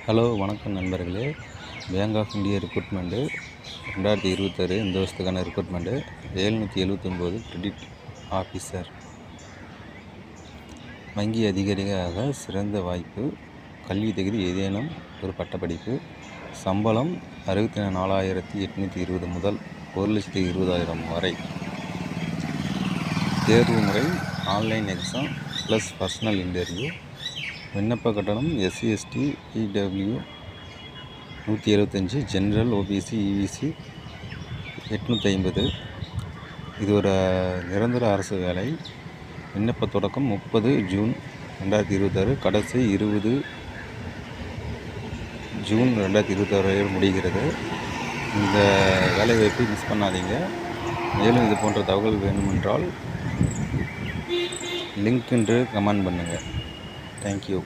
Hello வணக்கம் நண்பர்களே. Bank of India recruitment 2026 இந்த வருஷத்துக்கான ரெக்ரூட்மெண்ட்டு 779 கிரெடிட் ஆஃபீஸர் வங்கி அதிகாரியாக சிறந்த வாய்ப்பு. கல்வி தகுதி ஏதேனும் ஒரு பட்டப்படிப்பு. சம்பளம் 64,820 முதல் 1,20,000 வரை. தேர்வு முறை online exam plus personal interview. விண்ணப்ப கட்டணம் SC ST EW 175, general OBC EBC 850. இது ஒரு நிரந்தர அரசு வேலை. விண்ணப்ப தொடக்கம் 30 ஜூன் 2026, கடைசி 20 ஜூன் 2026 முடிகிறது. இந்த வேலைவாய்ப்பை மிஸ் பண்ணாதீங்க. மேலும் இது போன்ற தகவல் வேண்டுமென்றால் லிங்க் என்று கமெண்ட் பண்ணுங்கள். தேங்க்யூ.